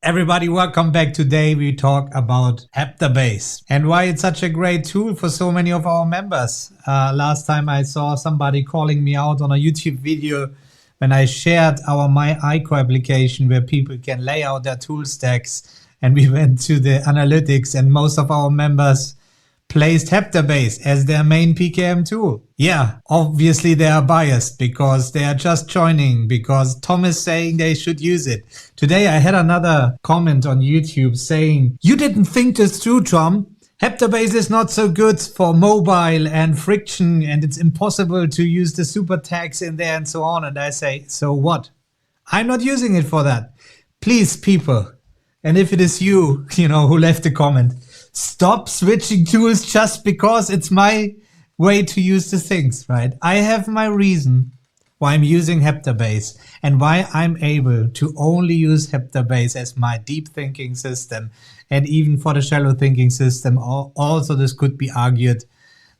Everybody, welcome back. Today we talk about Heptabase and why it's such a great tool for so many of our members. Last time I saw somebody calling me out on a YouTube video when I shared our My ICOR application where people can lay out their tool stacks, and we went to the analytics and most of our members placed Heptabase as their main PKM tool. Yeah, obviously they are biased because they are just joining because Tom is saying they should use it. Today I had another comment on YouTube saying, "You didn't think this through, Tom. Heptabase is not so good for mobile and friction and it's impossible to use the super tags in there and so on." And I say, so what? I'm not using it for that. Please, people. And if it is you, who left the comment, stop switching tools just because it's my way to use the things, right? I have my reason why I'm using Heptabase and why I'm able to only use Heptabase as my deep thinking system. And even for the shallow thinking system, also this could be argued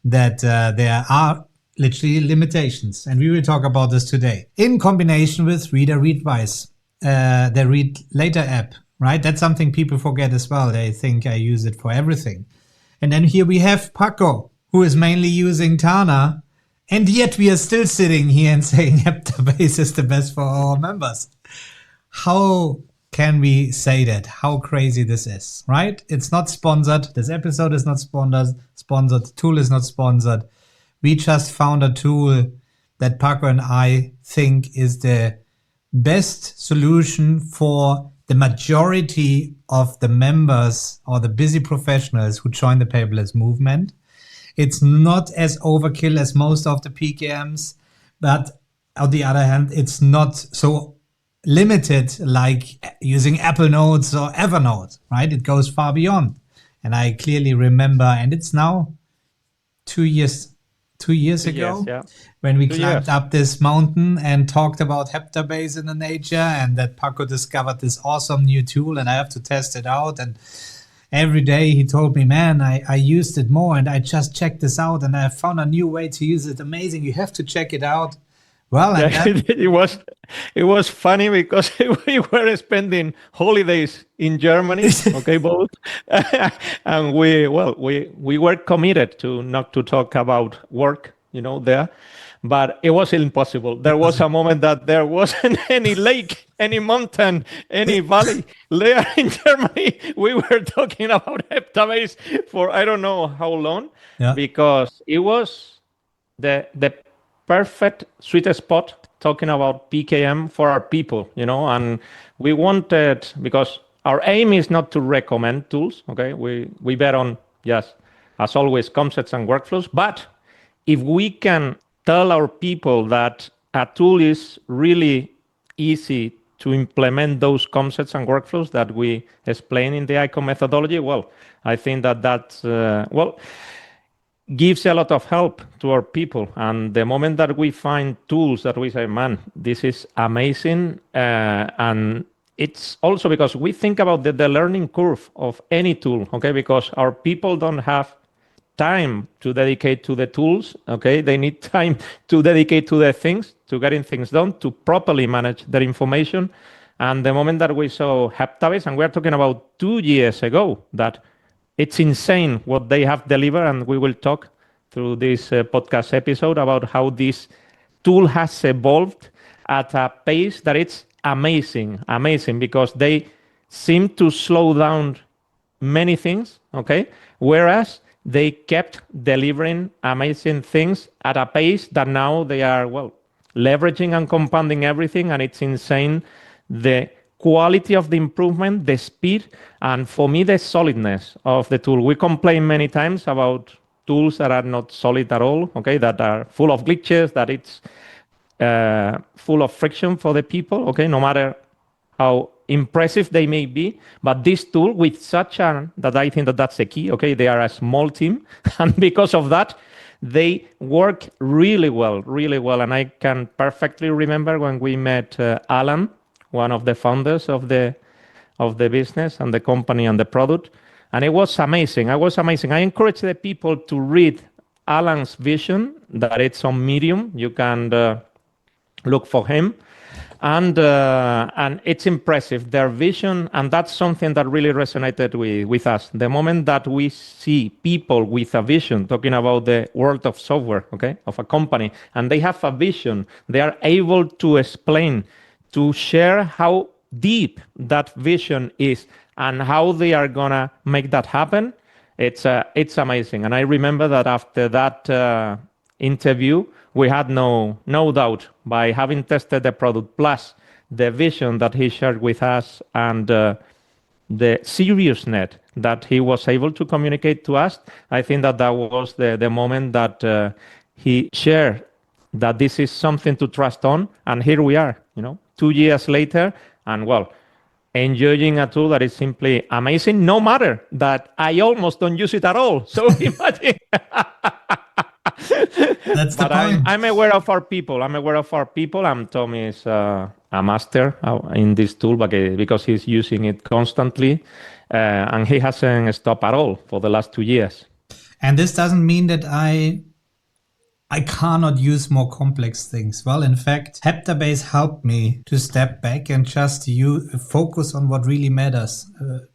that there are literally limitations. And we will talk about this today in combination with Reader Readwise, the Read Later app. Right? That's something people forget as well. They think I use it for everything. And then here we have Paco, who is mainly using Tana. And yet we are still sitting here and saying Heptabase is the best for our members. How can we say that? How crazy this is, right? It's not sponsored. This episode is not sponsored. The tool is not sponsored. We just found a tool that Paco and I think is the best solution for the majority of the members or the busy professionals who join the paperless movement. It's not as overkill as most of the PKMs, but on the other hand, it's not so limited like using Apple Notes or Evernote, right? It goes far beyond. And I clearly remember, and it's now 2 years ago, when we climbed up this mountain and talked about Heptabase in the nature, and that Paco discovered this awesome new tool and I have to test it out. And every day he told me, man, I used it more and I just checked this out and I found a new way to use it. Amazing. You have to check it out. Well, and it was funny because we were spending holidays in Germany, okay, both, and we were committed to not to talk about work, there, but it was impossible. There was a moment that there wasn't any lake, any mountain, any valley there in Germany. We were talking about Heptabase for I don't know how long, because it was the perfect sweet spot talking about PKM for our people, and we wanted, because our aim is not to recommend tools, okay? We bet on, yes, as always, concepts and workflows, but if we can tell our people that a tool is really easy to implement those concepts and workflows that we explain in the ICOR methodology, well, I think that's, gives a lot of help to our people. And the moment that we find tools that we say, man, this is amazing. And it's also because we think about the learning curve of any tool, okay? Because our people don't have time to dedicate to the tools, okay? They need time to dedicate to the things, to getting things done, to properly manage their information. And the moment that we saw Heptabase, and we're talking about 2 years ago, that it's insane what they have delivered, and we will talk through this podcast episode about how this tool has evolved at a pace that it's amazing, because they seem to slow down many things, okay? Whereas they kept delivering amazing things at a pace that now they are, leveraging and compounding everything, and it's insane the quality of the improvement, the speed, and for me, the solidness of the tool. We complain many times about tools that are not solid at all, okay, that are full of glitches, that it's full of friction for the people, okay, no matter how impressive they may be. But this tool with that I think that's the key, okay, they are a small team, and because of that, they work really well. And I can perfectly remember when we met Alan, one of the founders of the business and the company and the product. And it was amazing. I encourage the people to read Alan's vision, that it's on Medium. You can look for him. And it's impressive, their vision, and that's something that really resonated with us. The moment that we see people with a vision talking about the world of software, okay, of a company, and they have a vision, they are able to explain, to share how deep that vision is and how they are gonna make that happen. It's amazing. And I remember that after that interview, we had no doubt, by having tested the product plus the vision that he shared with us, and the seriousness that he was able to communicate to us. I think that was the moment that he shared that this is something to trust on. And here we are, 2 years later, and well, enjoying a tool that is simply amazing, no matter that I almost don't use it at all. So imagine. That's the point. I'm aware of our people. And Tommy is a master in this tool because he's using it constantly, and he hasn't stopped at all for the last 2 years. And this doesn't mean that I cannot use more complex things. Well, in fact, Heptabase helped me to step back and just focus on what really matters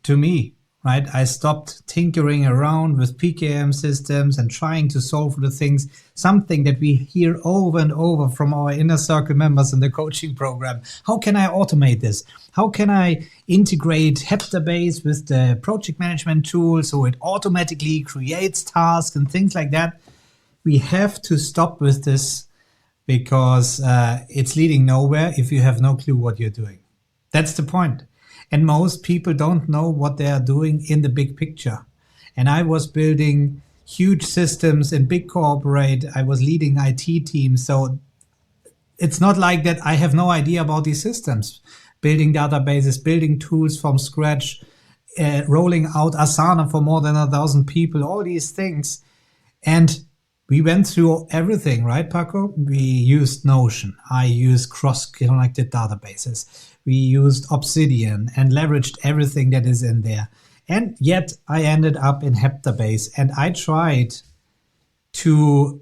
to me. Right? I stopped tinkering around with PKM systems and trying to solve the things, something that we hear over and over from our inner circle members in the coaching program. How can I automate this? How can I integrate Heptabase with the project management tool so it automatically creates tasks and things like that? We have to stop with this because it's leading nowhere if you have no clue what you're doing. That's the point. And most people don't know what they are doing in the big picture. And I was building huge systems in big corporate. I was leading IT teams. So it's not like that I have no idea about these systems. Building databases, building tools from scratch, rolling out Asana for more than 1,000 people, all these things. And we went through everything, right, Paco? We used Notion. I used cross-connected databases. We used Obsidian and leveraged everything that is in there. And yet I ended up in Heptabase, and I tried to,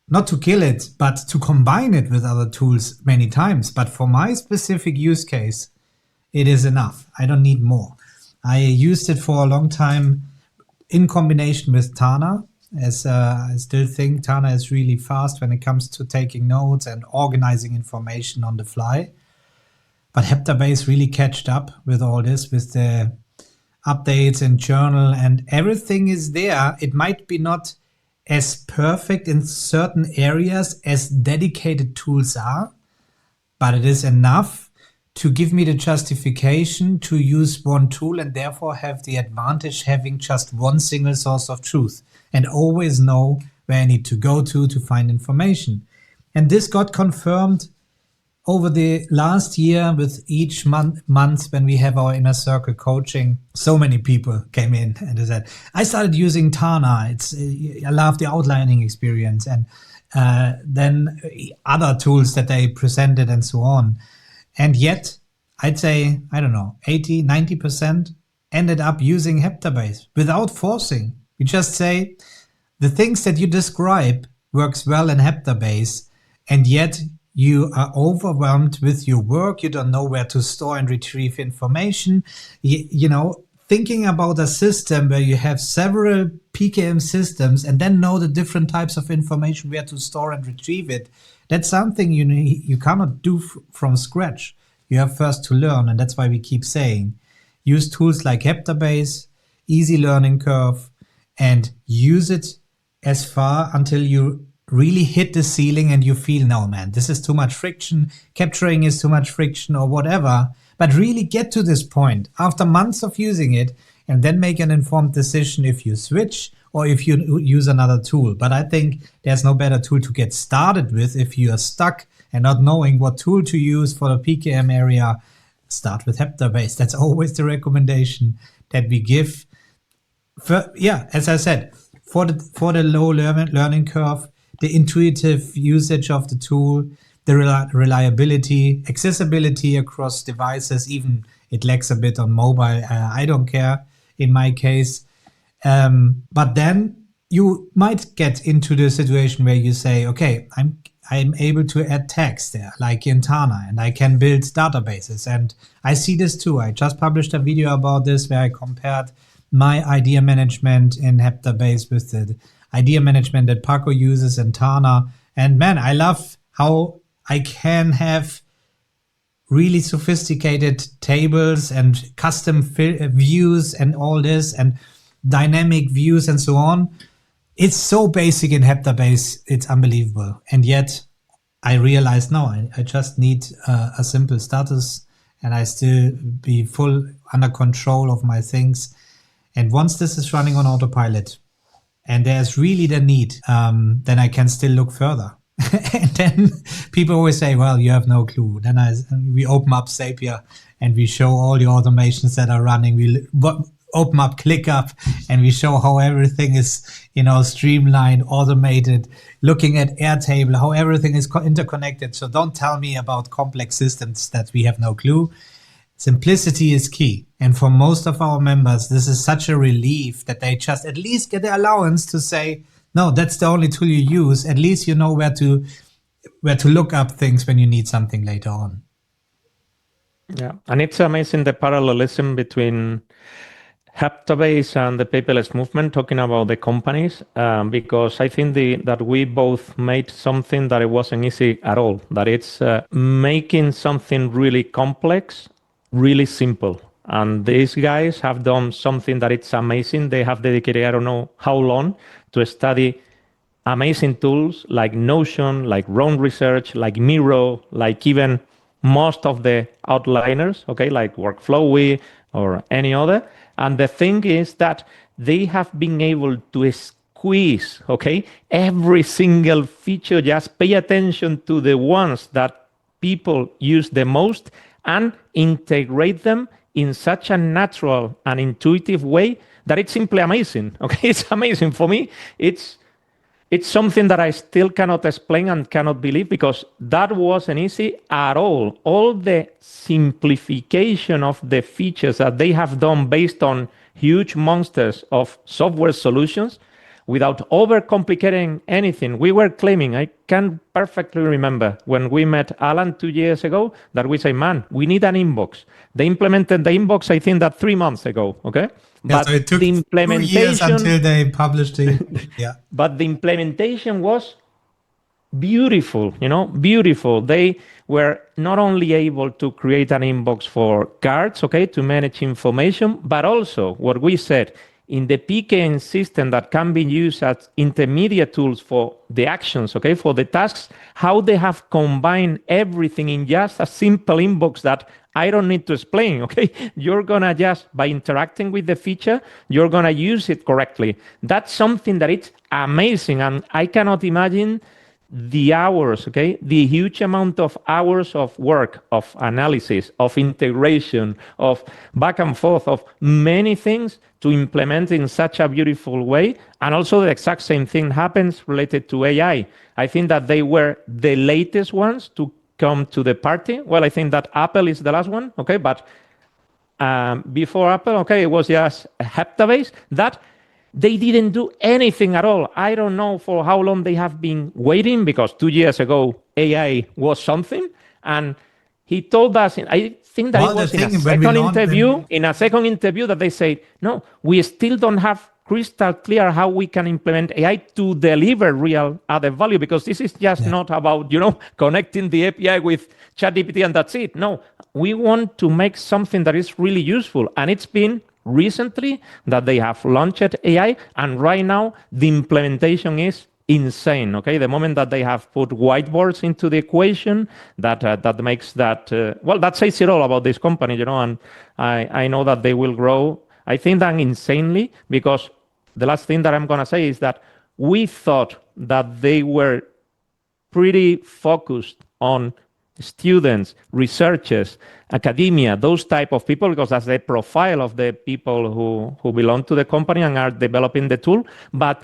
not to kill it, but to combine it with other tools many times. But for my specific use case, it is enough. I don't need more. I used it for a long time in combination with Tana, as I still think Tana is really fast when it comes to taking notes and organizing information on the fly. But Heptabase really catched up with all this, with the updates and journal, and everything is there. It might be not as perfect in certain areas as dedicated tools are, but it is enough to give me the justification to use one tool and therefore have the advantage having just one single source of truth and always know where I need to go to find information. And this got confirmed over the last year with each month when we have our inner circle coaching. So many people came in and they said, I started using Tana. I love the outlining experience. And then other tools that they presented and so on. And yet, I'd say, 80, 90% ended up using Heptabase without forcing. We just say, the things that you describe works well in Heptabase, and yet you are overwhelmed with your work. You don't know where to store and retrieve information. Thinking about a system where you have several PKM systems and then know the different types of information where to store and retrieve it. That's something you cannot do from scratch. You have first to learn. And that's why we keep saying, use tools like Heptabase, easy learning curve, and use it as far until you really hit the ceiling and you feel, no, man, this is too much friction, capturing is too much friction or whatever. But really get to this point after months of using it and then make an informed decision if you switch or if you use another tool. But I think there's no better tool to get started with if you are stuck and not knowing what tool to use for the PKM area. Start with Heptabase. That's always the recommendation that we give. As I said, for the low learning curve, the intuitive usage of the tool, the reliability, accessibility across devices, even it lacks a bit on mobile. I don't care in my case. But then you might get into the situation where you say, okay, I'm able to add text there, like in Tana, and I can build databases. And I see this too. I just published a video about this where I compared my idea management in Heptabase with the idea management that Paco uses in Tana. And man, I love how I can have really sophisticated tables and custom views and all this and dynamic views and so on. It's so basic in Heptabase, it's unbelievable. And yet I realized, no, I just need a simple status and I still be full under control of my things. And once this is running on autopilot and there's really the need, then I can still look further. And then people always say, well, you have no clue. Then we open up Zapier and we show all the automations that are running. We open up ClickUp and we show how everything is, streamlined, automated, looking at Airtable, how everything is interconnected. So don't tell me about complex systems that we have no clue. Simplicity is key. And for most of our members, this is such a relief that they just at least get the allowance to say, no, that's the only tool you use. At least you know where to look up things when you need something later on. Yeah, and it's amazing the parallelism between Heptabase and the paperless movement, talking about the companies, because I think that we both made something that it wasn't easy at all, that it's making something really complex, really simple. And these guys have done something that it's amazing. They have dedicated, I don't know how long, to study amazing tools like Notion, like Roam Research, like Miro, like even most of the outliners, okay, like Workflowy or any other. And the thing is that they have been able to squeeze, okay, every single feature, just pay attention to the ones that people use the most and integrate them in such a natural and intuitive way that it's simply amazing. Okay, it's amazing for me. It's something that I still cannot explain and cannot believe, because that wasn't easy at all. All the simplification of the features that they have done based on huge monsters of software solutions without overcomplicating anything. We were claiming, I can perfectly remember when we met Alan 2 years ago, that we say, man, we need an inbox. They implemented the inbox, I think that 3 months ago, okay? Yeah, but so it took the implementation 2 years until they published it. Yeah. But the implementation was beautiful, beautiful. They were not only able to create an inbox for cards, okay, to manage information, but also what we said, in the PKN system that can be used as intermediate tools for the actions, okay, for the tasks, how they have combined everything in just a simple inbox that I don't need to explain, okay? You're gonna just, by interacting with the feature, you're gonna use it correctly. That's something that it's amazing, and I cannot imagine the hours, okay? The huge amount of hours of work, of analysis, of integration, of back and forth, of many things to implement in such a beautiful way. And also the exact same thing happens related to AI. I think that they were the latest ones to come to the party. Well, I think that Apple is the last one, okay? But before Apple, okay, it was just Heptabase that they didn't do anything at all. I don't know for how long they have been waiting, because 2 years ago, AI was something. And he told us, I think that it was in a second interview that they said, no, we still don't have crystal clear how we can implement AI to deliver real added value, because this is just not about, connecting the API with ChatGPT and that's it. No, we want to make something that is really useful. And it's been recently that they have launched AI, and right now the implementation is insane. Okay, the moment that they have put whiteboards into the equation, that makes that that says it all about this company, and I know that they will grow. I think that insanely, because the last thing that I'm gonna say is that we thought that they were pretty focused on students, researchers, academia, those type of people, because that's the profile of the people who belong to the company and are developing the tool. But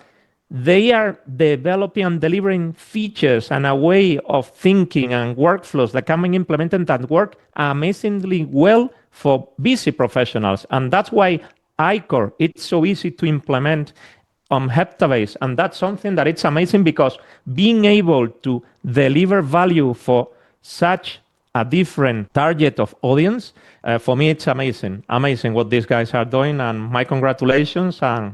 they are developing and delivering features and a way of thinking and workflows that can be implemented that work amazingly well for busy professionals. And that's why ICOR, it's so easy to implement on Heptabase. And that's something that it's amazing, because being able to deliver value for such a different target of audience, for me, it's amazing. Amazing what these guys are doing, and my congratulations for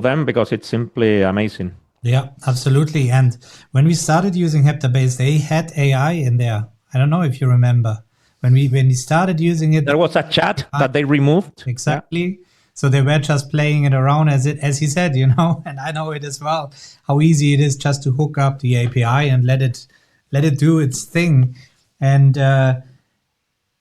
them, because it's simply amazing. Yeah, absolutely. And when we started using Heptabase, they had AI in there. I don't know if you remember. When we started using it, there was a chat that they removed. Exactly. Yeah. So they were just playing it around as he said, and I know it as well, how easy it is just to hook up the API and let it do its thing. And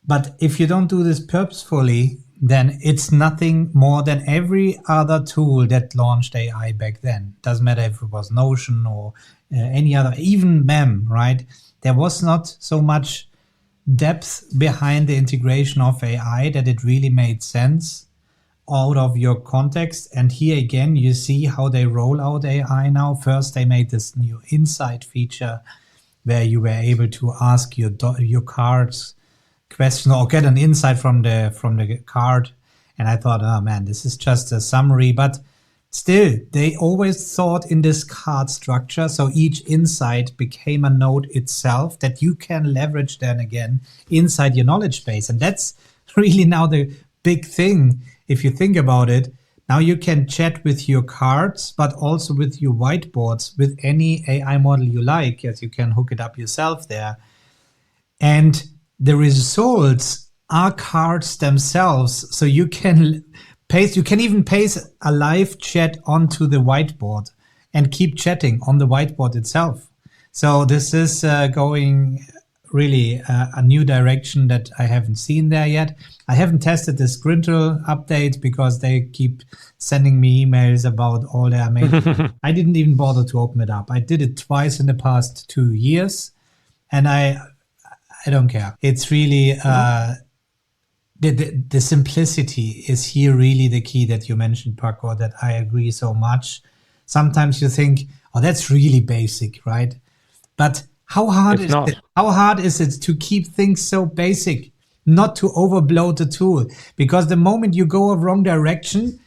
but if you don't do this purposefully, then it's nothing more than every other tool that launched AI back then. Doesn't matter if it was Notion or any other, even MEM, right? There was not so much depth behind the integration of AI that it really made sense out of your context. And here again, you see how they roll out AI now. First, they made this new insight feature where you were able to ask your cards question or get an insight from the card. And I thought, oh man, this is just a summary. But still, they always thought in this card structure. So each insight became a node itself that you can leverage then again inside your knowledge base. And that's really now the big thing. If you think about it, now you can chat with your cards, but also with your whiteboards, with any AI model you like, as you can hook it up yourself there. And the results are cards themselves. So you can even paste a live chat onto the whiteboard and keep chatting on the whiteboard itself. So this is going really a new direction that I haven't seen there yet. I haven't tested the Scrintl update because they keep sending me emails about all their amazing. I didn't even bother to open it up. I did it twice in the past 2 years, and I don't care. It's really the simplicity is here really the key that you mentioned, Paco, that I agree so much. Sometimes you think, oh, that's really basic, right? But how hard is it to keep things so basic, not to overbloat the tool? Because the moment you go a wrong direction,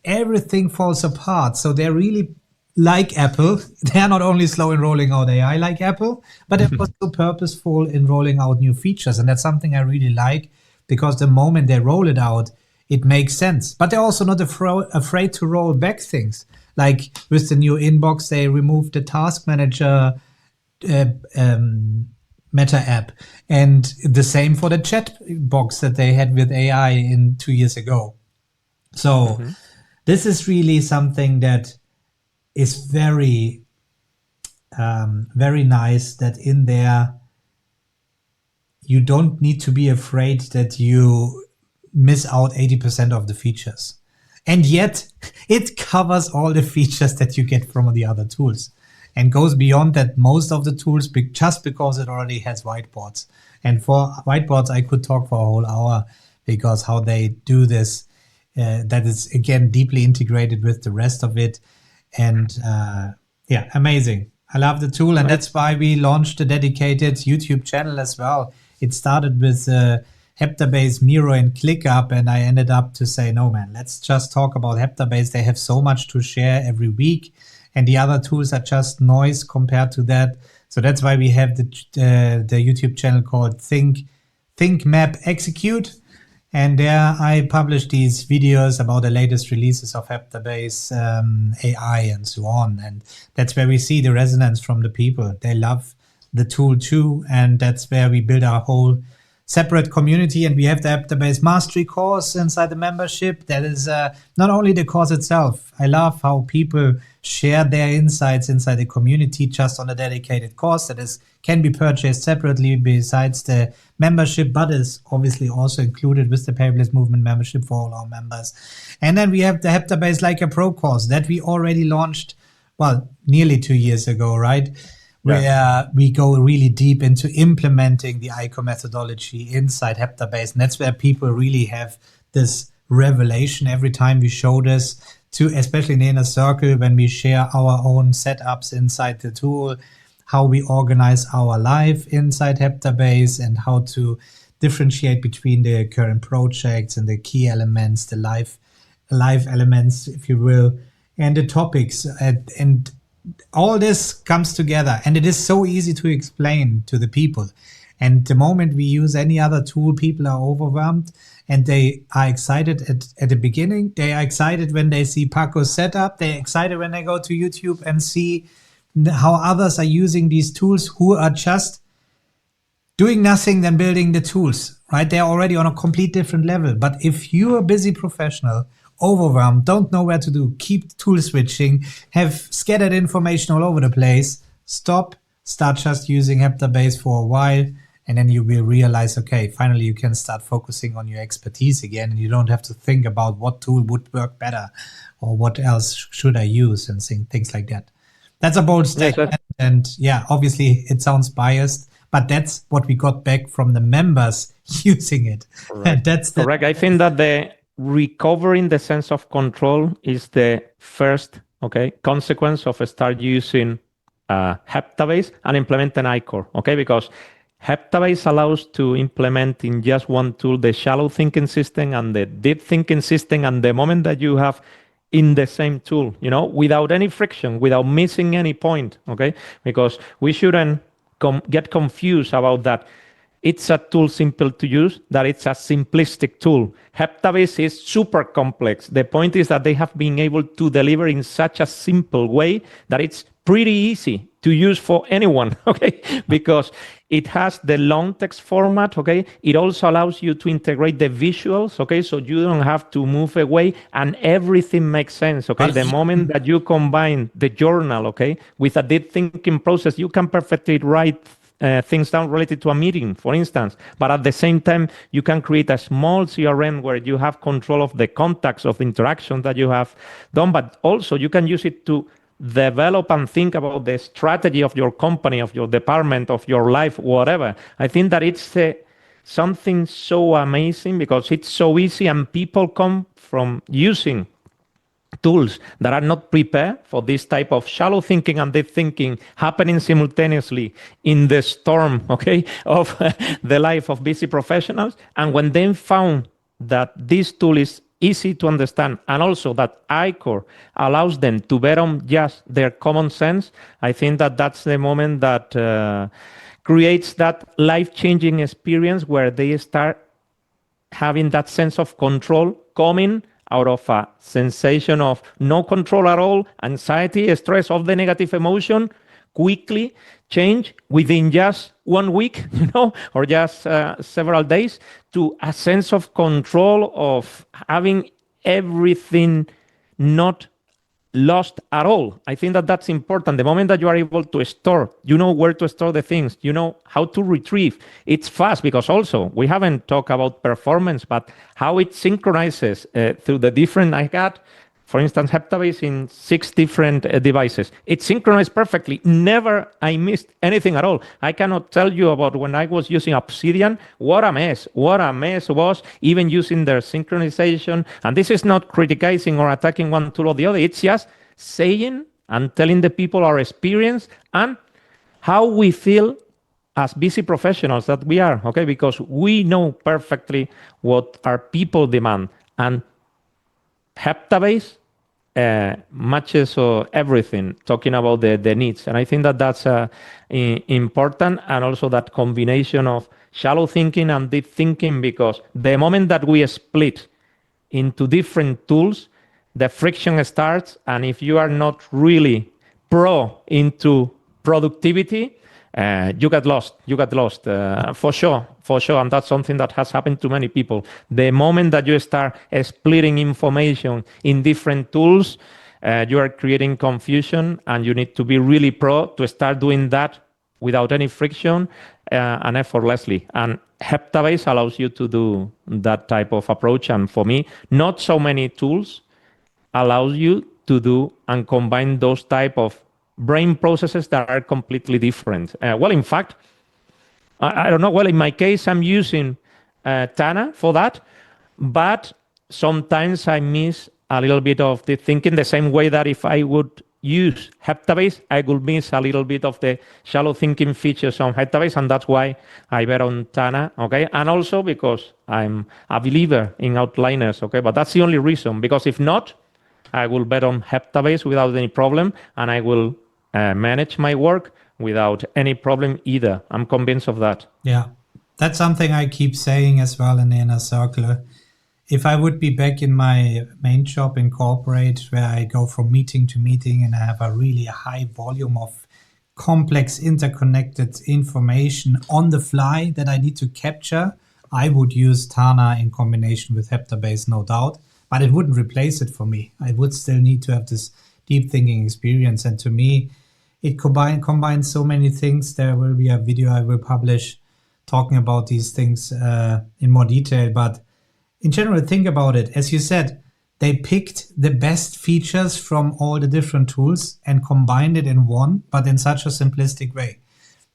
everything falls apart. So they're really like Apple. They're not only slow in rolling out AI like Apple, but they're also purposeful in rolling out new features. And that's something I really like, because the moment they roll it out, it makes sense. But they're also not afraid to roll back things. Like with the new inbox, they removed the task manager Meta app, and the same for the chat box that they had with AI in 2 years ago. So this is really something that is very, very nice, that in there you don't need to be afraid that you miss out 80% of the features. And yet it covers all the features that you get from the other tools, and goes beyond that most of the tools just because it already has whiteboards. And for whiteboards, I could talk for a whole hour, because how they do this, that is, again, deeply integrated with the rest of it. And yeah, amazing. I love the tool. And that's why we launched a dedicated YouTube channel as well. It started with Heptabase, Miro, and ClickUp. And I ended up to say, no, man, let's just talk about Heptabase. They have so much to share every week, and the other tools are just noise compared to that. So that's why we have the YouTube channel called Think Map Execute. And there I publish these videos about the latest releases of Heptabase, AI, and so on. And that's where we see the resonance from the people. They love the tool too. And that's where we build our whole separate community. And we have the Heptabase Mastery course inside the membership. That is not only the course itself. I love how people share their insights inside the community just on a dedicated course that can be purchased separately besides the membership, but is obviously also included with the Paperless Movement membership for all our members. And then we have the Heptabase Like a Pro course that we already launched, well, nearly 2 years ago, right? Where we go really deep into implementing the ICOR methodology inside Heptabase. And that's where people really have this revelation every time we show this, to especially in the inner circle, when we share our own setups inside the tool, how we organize our life inside Heptabase, and how to differentiate between the current projects and the key elements, the live elements, if you will, and the topics. And all this comes together, and it is so easy to explain to the people. And the moment we use any other tool, people are overwhelmed, and they are excited at the beginning. They are excited when they see Paco's setup. They're excited when they go to YouTube and see how others are using these tools who are just doing nothing than building the tools, right? They're already on a complete different level. But if you're a busy professional, overwhelmed, don't know where to do, keep tool switching, have scattered information all over the place, stop, start just using Heptabase for a while, and then you will realize, okay, finally you can start focusing on your expertise again, and you don't have to think about what tool would work better or what else should I use and things like that. That's a bold statement. Yes, And yeah, obviously it sounds biased, but that's what we got back from the members using it. correct. That's the Correct. I think that the recovering the sense of control is the first consequence of start using Heptabase and implement an ICOR. Okay, because Heptabase allows to implement in just one tool the shallow thinking system and the deep thinking system, and the moment that you have in the same tool, without any friction, without missing any point. Okay, because we shouldn't get confused about that. It's a tool simple to use, that it's a simplistic tool. Heptabase is super complex. The point is that they have been able to deliver in such a simple way that it's pretty easy to use for anyone, okay? Because it has the long text format, okay? It also allows you to integrate the visuals, okay? So you don't have to move away and everything makes sense, okay? The moment that you combine the journal, okay, with a deep thinking process, you can perfectly write things down related to a meeting, for instance. But at the same time, you can create a small CRM where you have control of the contacts, of the interaction that you have done. But also you can use it to develop and think about the strategy of your company, of your department, of your life, whatever. I think that it's something so amazing because it's so easy, and people come from using tools that are not prepared for this type of shallow thinking and deep thinking happening simultaneously in the storm, okay, of the life of busy professionals. And when they found that this tool is easy to understand and also that ICOR allows them to bet on just their common sense, I think that that's the moment that creates that life-changing experience where they start having that sense of control coming out of a sensation of no control at all, anxiety, stress, of the negative emotion, quickly change within just 1 week, or just several days, to a sense of control, of having everything not lost at all. I think that that's important. The moment that you are able to store, you know where to store the things, you know how to retrieve. It's fast because also we haven't talked about performance, but how it synchronizes through the different. I got, for instance, Heptabase in 6 different devices. It synchronized perfectly. Never I missed anything at all. I cannot tell you about when I was using Obsidian, what a mess was, even using their synchronization. And this is not criticizing or attacking one tool or the other. It's just saying and telling the people our experience and how we feel as busy professionals that we are, okay? Because we know perfectly what our people demand. And Heptabase matches everything, talking about the needs. And I think that that's important, and also that combination of shallow thinking and deep thinking, because the moment that we split into different tools, the friction starts. And if you are not really pro into productivity, you get lost. For sure. And that's something that has happened to many people. The moment that you start splitting information in different tools, you are creating confusion, and you need to be really pro to start doing that without any friction and effortlessly. And Heptabase allows you to do that type of approach. And for me, not so many tools allows you to do and combine those type of brain processes that are completely different. Well, in fact, I don't know. Well, in my case, I'm using Tana for that, but sometimes I miss a little bit of the thinking, the same way that if I would use Heptabase, I would miss a little bit of the shallow thinking features on Heptabase, and that's why I bet on Tana, okay? And also because I'm a believer in outliners, okay? But that's the only reason, because if not, I will bet on Heptabase without any problem, and I will manage my work without any problem either. I'm convinced of that. Yeah, that's something I keep saying as well in the inner circle. If I would be back in my main job in corporate, where I go from meeting to meeting and I have a really high volume of complex interconnected information on the fly that I need to capture, I would use Tana in combination with Heptabase, no doubt, but it wouldn't replace it for me. I would still need to have this deep thinking experience. And to me, it combines so many things. There will be a video I will publish talking about these things in more detail. But in general, think about it. As you said, they picked the best features from all the different tools and combined it in one, but in such a simplistic way.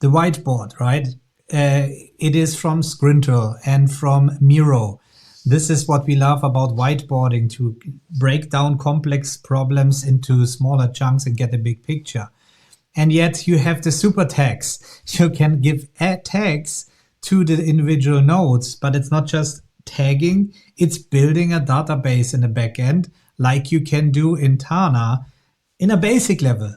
The whiteboard, right? It is from Scrintl and from Miro. This is what we love about whiteboarding, to break down complex problems into smaller chunks and get a big picture. And yet you have the super tags. You can give tags to the individual nodes, but it's not just tagging, it's building a database in the backend like you can do in Tana in a basic level.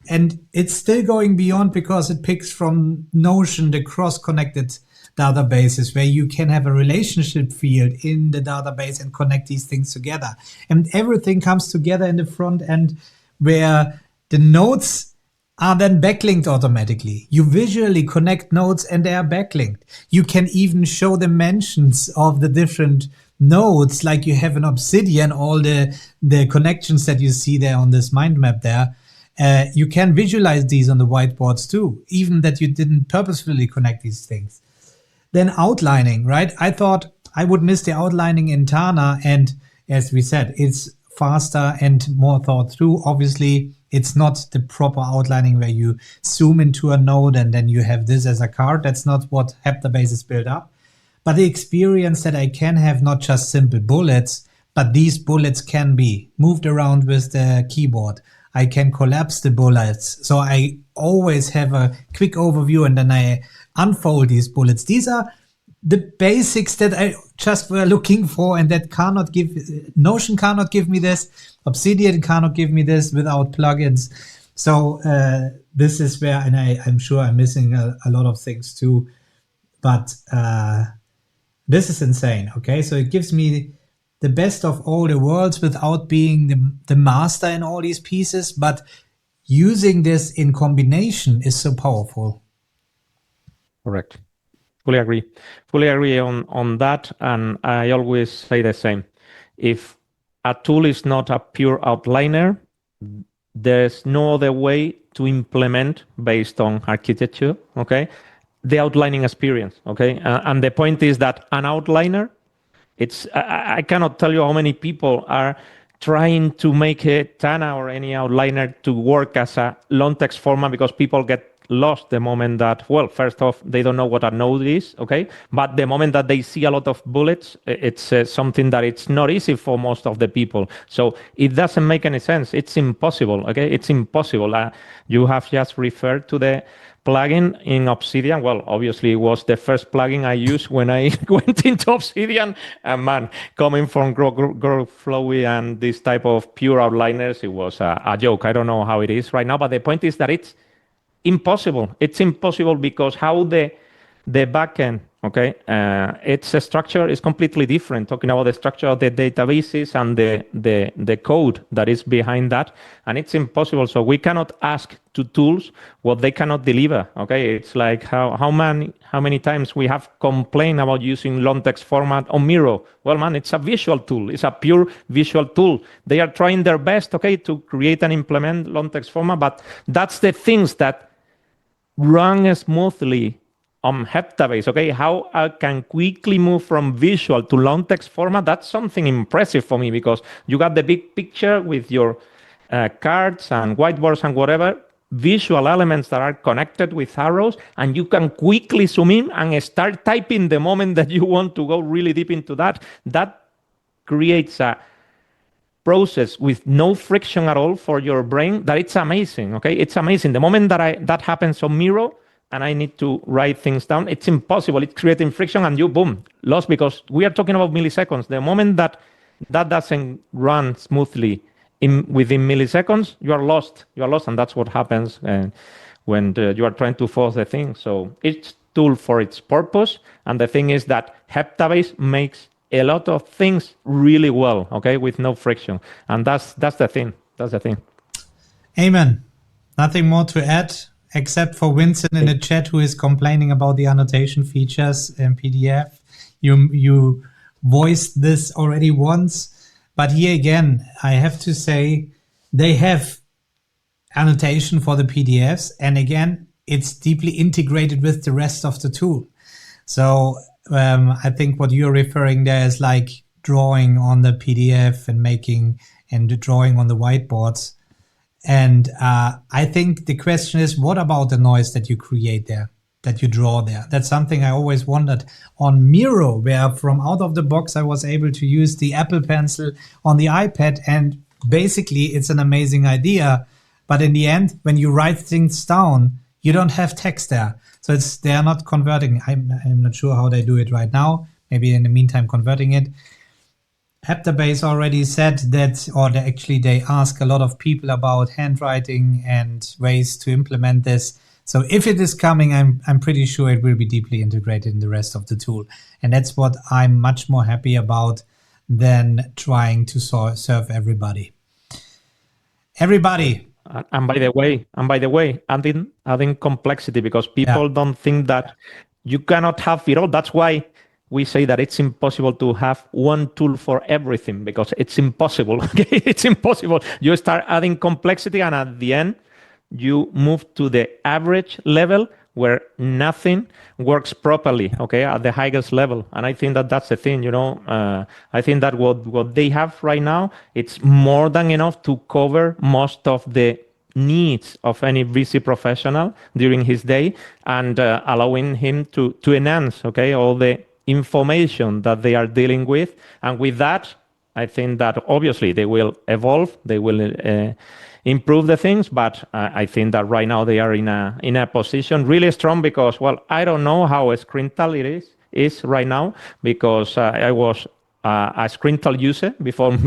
And it's still going beyond because it picks from Notion, the cross-connected databases where you can have a relationship field in the database and connect these things together. And everything comes together in the front end where the nodes are then backlinked automatically. You visually connect nodes and they are backlinked. You can even show dimensions of the different nodes, like you have in Obsidian, all the connections that you see there on this mind map there. You can visualize these on the whiteboards too, even that you didn't purposefully connect these things. Then outlining, right? I thought I would miss the outlining in Tana, and as we said, it's faster and more thought through. Obviously, it's not the proper outlining where you zoom into a node and then you have this as a card. That's not what Heptabase is built up. But the experience that I can have not just simple bullets, but these bullets can be moved around with the keyboard. I can collapse the bullets. So I always have a quick overview and then I unfold these bullets. These are the basics that I just were looking for, and that Notion cannot give me this, Obsidian cannot give me this without plugins. So this is where, and I'm sure I'm missing a lot of things too, but this is insane. Okay, so it gives me the best of all the worlds without being the master in all these pieces, but using this in combination is so powerful. Correct. Fully agree on that. And I always say the same. If a tool is not a pure outliner, there's no other way to implement based on architecture, okay, the outlining experience, okay? And the point is that an outliner, I cannot tell you how many people are trying to make a Tana or any outliner to work as a long text format because people get lost the moment that, well, first off, they don't know what a node is, okay? But the moment that they see a lot of bullets, it's something that it's not easy for most of the people. So it doesn't make any sense. It's impossible, okay? It's impossible. You have just referred to the plugin in Obsidian. Well, obviously, it was the first plugin I used when I went into Obsidian. And man, coming from Flowy and this type of pure outliners, it was a joke. I don't know how it is right now, but the point is that it's impossible. It's impossible because how the backend, okay, its structure is completely different. Talking about the structure of the databases and the code that is behind that, and it's impossible. So we cannot ask to tools what they cannot deliver. Okay, it's like how many times we have complained about using long text format on Miro. Well, man, it's a visual tool. It's a pure visual tool. They are trying their best, okay, to create and implement long text format, but that's the things that run smoothly on Heptabase, okay? How I can quickly move from visual to long text format, that's something impressive for me because you got the big picture with your cards and whiteboards and whatever, visual elements that are connected with arrows, and you can quickly zoom in and start typing the moment that you want to go really deep into that. That creates a process with no friction at all for your brain that it's amazing, okay? It's amazing. The moment that that happens on Miro and I need to write things down, it's impossible. It's creating friction and you, boom, lost because we are talking about milliseconds. The moment that doesn't run smoothly within milliseconds, you are lost. You are lost, and that's what happens when you are trying to force the thing. So each tool for its purpose, and the thing is that Heptabase makes a lot of things really well, okay, with no friction, and that's the thing. That's the thing. Amen. Nothing more to add, except for Vincent in the chat who is complaining about the annotation features in PDF. You voiced this already once, but here again, I have to say they have annotation for the PDFs, and again, it's deeply integrated with the rest of the tool. So I think what you're referring there is like drawing on the PDF and drawing on the whiteboards. And I think the question is, what about the noise that you create there, that you draw there? That's something I always wondered on Miro, where from out of the box, I was able to use the Apple Pencil on the iPad. And basically, it's an amazing idea. But in the end, when you write things down, you don't have text there. So they are not converting. I'm not sure how they do it right now. Maybe in the meantime, converting it. Heptabase already said that, or they ask a lot of people about handwriting and ways to implement this. So if it is coming, I'm pretty sure it will be deeply integrated in the rest of the tool. And that's what I'm much more happy about than trying to serve everybody. And by the way, adding complexity, because people don't think that you cannot have it all. That's why we say that it's impossible to have one tool for everything, because it's impossible. Okay, it's impossible. You start adding complexity, and at the end, you move to the average level where nothing works properly. Okay, at the highest level. And I think that that's the thing. I think that what they have right now, it's more than enough to cover most of the needs of any busy professional during his day, and allowing him to enhance, okay, all the information that they are dealing with. And with that, I think that obviously they will evolve, they will improve the things, but I think that right now they are in a position really strong, because, well, I don't know how Screental it is right now, because I was a Screental user before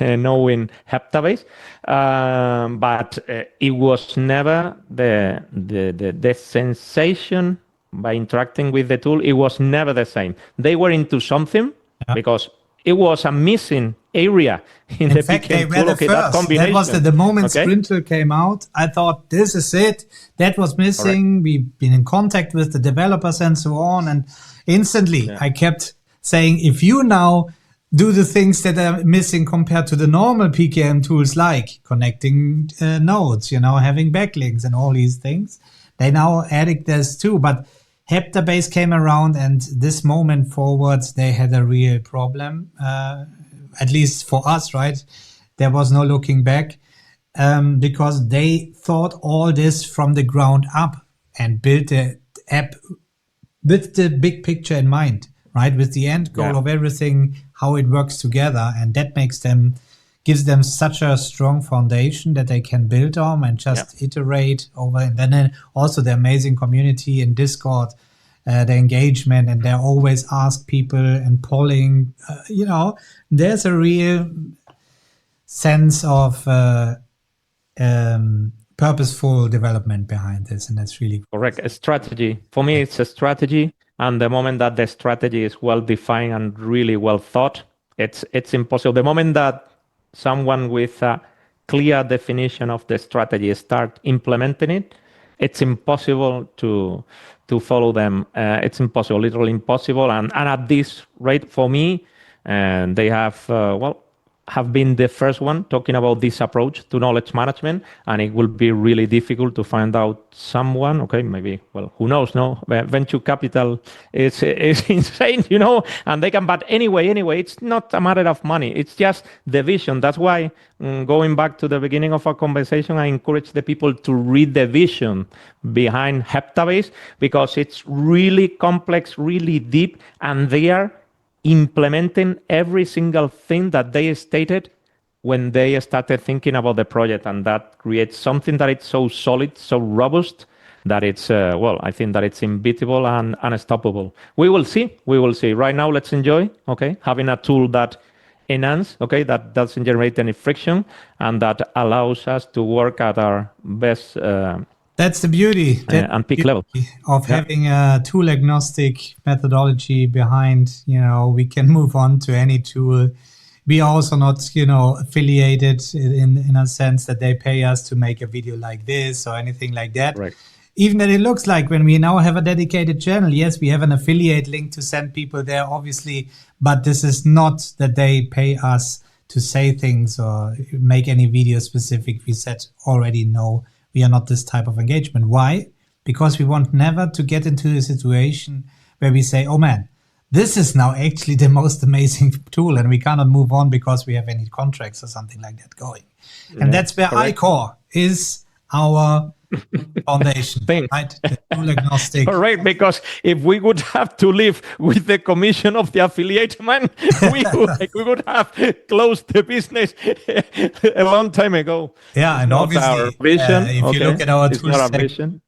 knowing Heptabase, but it was never the sensation by interacting with the tool. It was never the same. They were into something because it was a missing area in the fact, they PKM were tool. the Okay, first. that combination. That was the moment okay? Screental came out. I thought, this is it. That was missing. Correct. We've been in contact with the developers and so on. And instantly, I kept saying, if you now do the things that are missing compared to the normal PKM tools, like connecting nodes, having backlinks and all these things, they now added this too. But Heptabase came around, and this moment forwards, they had a real problem. At least for us, right? There was no looking back, because they thought all this from the ground up and built the app with the big picture in mind, right? With the end goal of everything, how it works together. And that gives them such a strong foundation that they can build on and just iterate over. And then also the amazing community in Discord, the engagement, and they always ask people and polling, there's a real sense of purposeful development behind this. And that's really correct. A strategy. For me, it's a strategy. And the moment that the strategy is well defined and really well thought, it's impossible. The moment that someone with a clear definition of the strategy start implementing it, it's impossible to follow them. It's impossible, literally impossible. And at this rate, for me, they have been the first one talking about this approach to knowledge management, and it will be really difficult to find out someone, okay, maybe, well, who knows, no? Venture capital is insane, and they can, but anyway, it's not a matter of money. It's just the vision. That's why, going back to the beginning of our conversation, I encourage the people to read the vision behind Heptabase, because it's really complex, really deep, and they are implementing every single thing that they stated when they started thinking about the project, and that creates something that it's so solid, so robust, that it's I think that it's unbeatable and unstoppable. We will see. Right now, let's enjoy, okay, having a tool that enhanced, okay, that doesn't generate any friction, and that allows us to work at our best that's the beauty. and peak level Of having a tool agnostic methodology behind, we can move on to any tool. We are also not, affiliated in a sense that they pay us to make a video like this or anything like that. Right. Even that it looks like when we now have a dedicated channel, yes, we have an affiliate link to send people there, obviously, but this is not that they pay us to say things or make any video specific. We said already no. We are not this type of engagement. Why? Because we want never to get into a situation where we say, oh man, this is now actually the most amazing tool and we cannot move on because we have any contracts or something like that going. And that's where ICOR is our foundation, right? The tool agnostic. Correct, because if we would have to live with the commission of the affiliate, man, we would have closed the business a long time ago. Yeah, and obviously, our vision. If you look at our tool stack,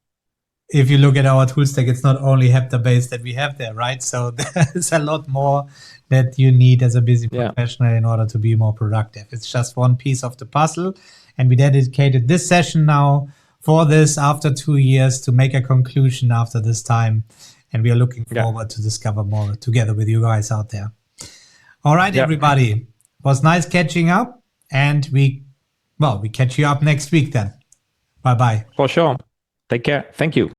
if you look at our tool stack, it's not only Heptabase that we have there, right? So there's a lot more that you need as a busy professional in order to be more productive. It's just one piece of the puzzle, and we dedicated this session now for this after 2 years to make a conclusion after this time. And we are looking forward to discover more together with you guys out there. All right, everybody. It was nice catching up. And we catch you up next week then. Bye-bye. For sure. Take care. Thank you.